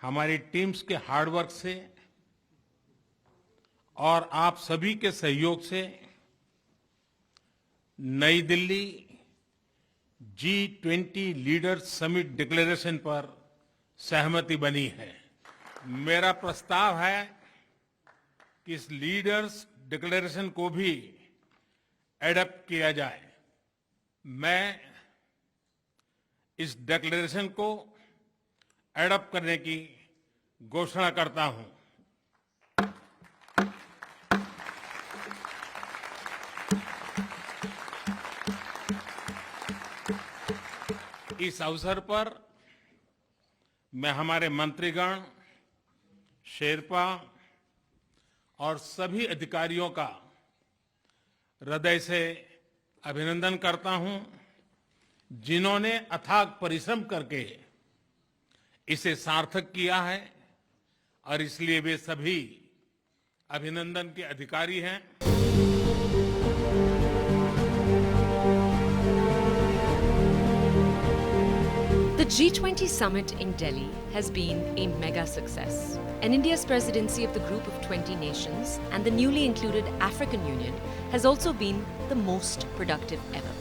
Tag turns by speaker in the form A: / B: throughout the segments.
A: हमारी टीम्स के हार्डवर्क से और आप सभी के सहयोग से नई Delhi G20 leaders summit declaration पर सहमति बनी है। मेरा प्रस्ताव है कि इस लीडर्स डिक्लेरेशन को भी एडॉप्ट किया जाए। मैं इस डिक्लेरेशन को एडॉप्ट करने की घोषणा करता हूं। इस अवसर पर मैं हमारे मंत्रीगण, शेरपा और सभी अधिकारियों का हृदय से अभिनंदन करता हूं, जिन्होंने अथाक परिश्रम करके इसे सार्थक किया है और इसलिए वे सभी अभिनंदन के अधिकारी हैं।
B: The G20 summit in Delhi has been a mega success, and India's presidency of the group of 20 nations and the newly included African Union has also been the most productive ever.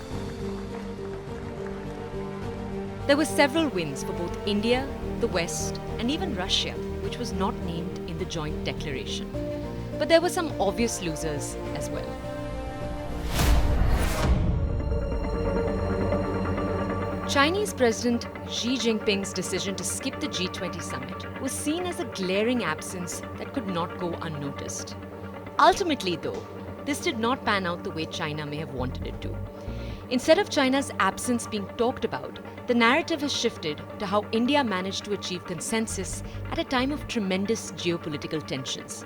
B: There were several wins for both India, the West, and even Russia, which was not named in the joint declaration. But there were some obvious losers as well. Chinese President Xi Jinping's decision to skip the G20 summit was seen as a glaring absence that could not go unnoticed. Ultimately, though, this did not pan out the way China may have wanted it to. Instead of China's absence being talked about, the narrative has shifted to how India managed to achieve consensus at a time of tremendous geopolitical tensions.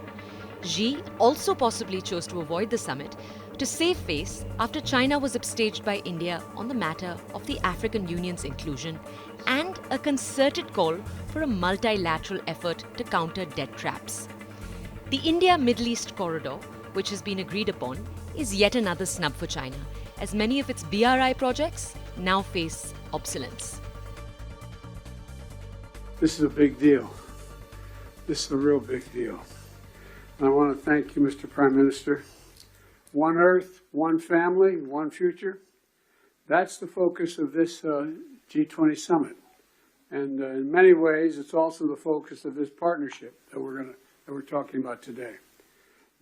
B: Xi also possibly chose to avoid the summit to save face after China was upstaged by India on the matter of the African Union's inclusion and a concerted call for a multilateral effort to counter debt traps. The India-Middle East corridor, which has been agreed upon, is yet another snub for China, as many of its BRI projects now face obsolescence.
C: This is a big deal. This is a real big deal. And I want to thank you, Mr. Prime Minister. One Earth, one family, one future. That's the focus of this G20 summit. And in many ways, it's also the focus of this partnership that we're talking about today.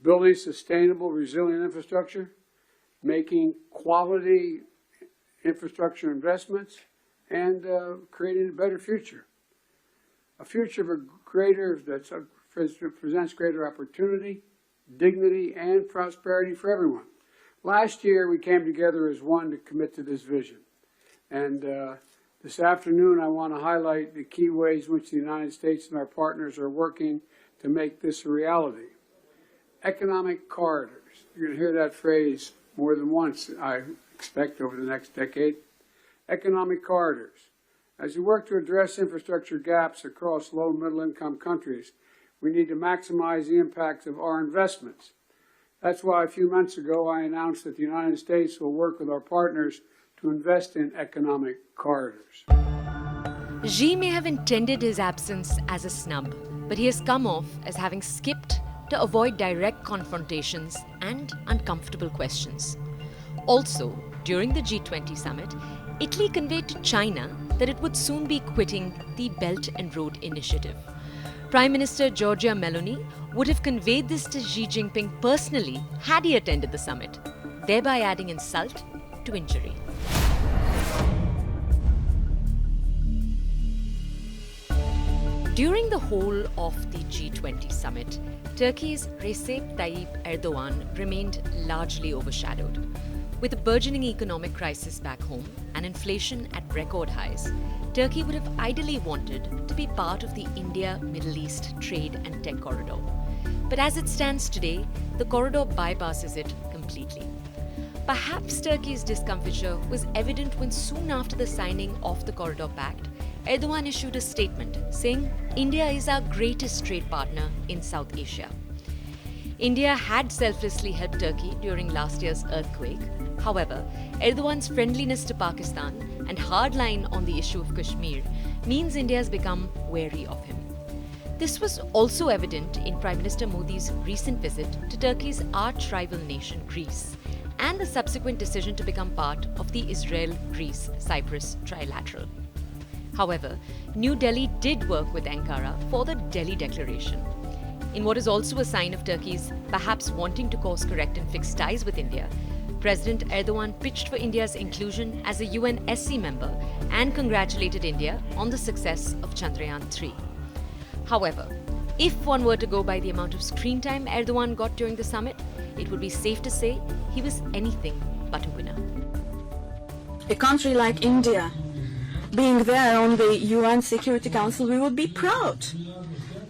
C: Building sustainable, resilient infrastructure, making quality infrastructure investments, and creating a better future. A future that presents greater opportunity, dignity, and prosperity for everyone. Last year, we came together as one to commit to this vision. And this afternoon, I want to highlight the key ways in which the United States and our partners are working to make this a reality. Economic corridors. You're going to hear that phrase more than once, I expect, over the next decade. Economic corridors. As we work to address infrastructure gaps across low and middle-income countries, we need to maximize the impact of our investments. That's why a few months ago I announced that the United States will work with our partners to invest in economic corridors.
B: Xi may have intended his absence as a snub, but he has come off as having skipped to avoid direct confrontations and uncomfortable questions. Also, during the G20 summit, Italy conveyed to China that it would soon be quitting the Belt and Road Initiative. Prime Minister Giorgia Meloni would have conveyed this to Xi Jinping personally had he attended the summit, thereby adding insult to injury. During the whole of the G20 summit, Turkey's Recep Tayyip Erdogan remained largely overshadowed. With a burgeoning economic crisis back home and inflation at record highs, Turkey would have ideally wanted to be part of the India-Middle East trade and tech corridor. But as it stands today, the corridor bypasses it completely. Perhaps Turkey's discomfiture was evident when soon after the signing of the Corridor Pact, Erdogan issued a statement saying India is our greatest trade partner in South Asia. India had selflessly helped Turkey during last year's earthquake. However, Erdogan's friendliness to Pakistan and hard line on the issue of Kashmir means India has become wary of him. This was also evident in Prime Minister Modi's recent visit to Turkey's arch-rival nation, Greece, and the subsequent decision to become part of the Israel-Greece-Cyprus trilateral. However, New Delhi did work with Ankara for the Delhi Declaration. In what is also a sign of Turkey's perhaps wanting to course correct and fix ties with India, President Erdogan pitched for India's inclusion as a UN SC member and congratulated India on the success of Chandrayaan-3. However, if one were to go by the amount of screen time Erdogan got during the summit, it would be safe to say he was anything but a winner.
D: A country like India, being there on the UN Security Council, we would be proud.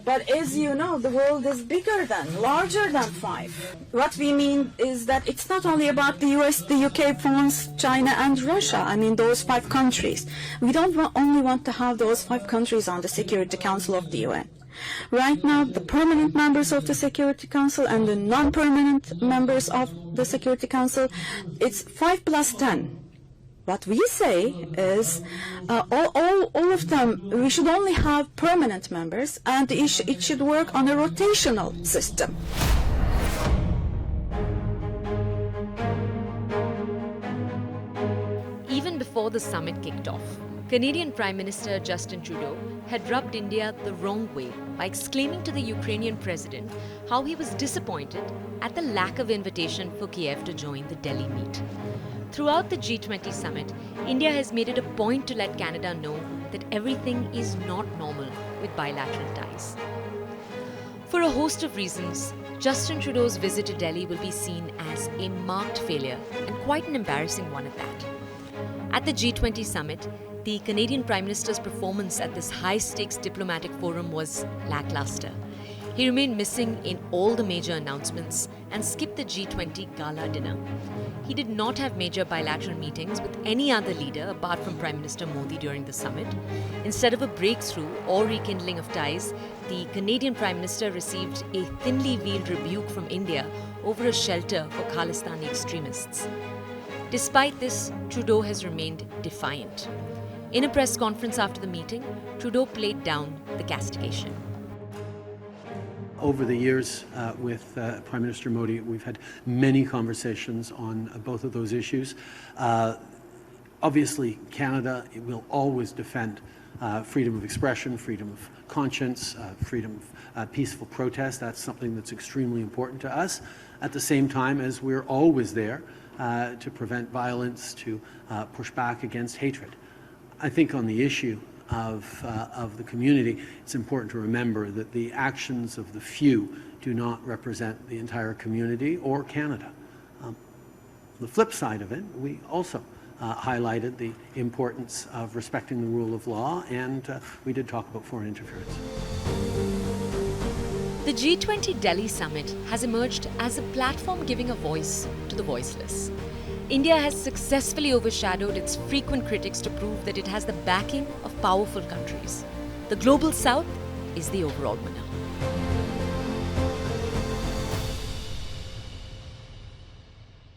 D: But as you know, the world is bigger than, larger than 5. What we mean is that it's not only about the US, the UK, France, China and Russia. I mean, those 5 countries. We don't only want to have those 5 countries on the Security Council of the UN. Right now, the permanent members of the Security Council and the non-permanent members of the Security Council, it's 5 plus 10. What we say is all of them, we should only have permanent members, and it should work on a rotational system.
B: Even before the summit kicked off, Canadian Prime Minister Justin Trudeau had rubbed India the wrong way by exclaiming to the Ukrainian president how he was disappointed at the lack of invitation for Kiev to join the Delhi meet. Throughout the G20 summit, India has made it a point to let Canada know that everything is not normal with bilateral ties. For a host of reasons, Justin Trudeau's visit to Delhi will be seen as a marked failure and quite an embarrassing one at that. At the G20 summit, the Canadian Prime Minister's performance at this high-stakes diplomatic forum was lackluster. He remained missing in all the major announcements and skipped the G20 gala dinner. He did not have major bilateral meetings with any other leader apart from Prime Minister Modi during the summit. Instead of a breakthrough or rekindling of ties, the Canadian Prime Minister received a thinly veiled rebuke from India over a shelter for Khalistani extremists. Despite this, Trudeau has remained defiant. In a press conference after the meeting, Trudeau played down the castigation.
E: Over the years with Prime Minister Modi, we've had many conversations on both of those issues. Obviously, Canada will always defend freedom of expression, freedom of conscience, freedom of peaceful protest. That's something that's extremely important to us. At the same time as we're always there to prevent violence, to push back against hatred. I think on the issue of the community, it's important to remember that the actions of the few do not represent the entire community or Canada. The flip side of it, we also highlighted the importance of respecting the rule of law, and we did talk about foreign interference.
B: The G20 Delhi summit has emerged as a platform giving a voice to the voiceless. India has successfully overshadowed its frequent critics to prove that it has the backing of powerful countries. The global south is the overall winner.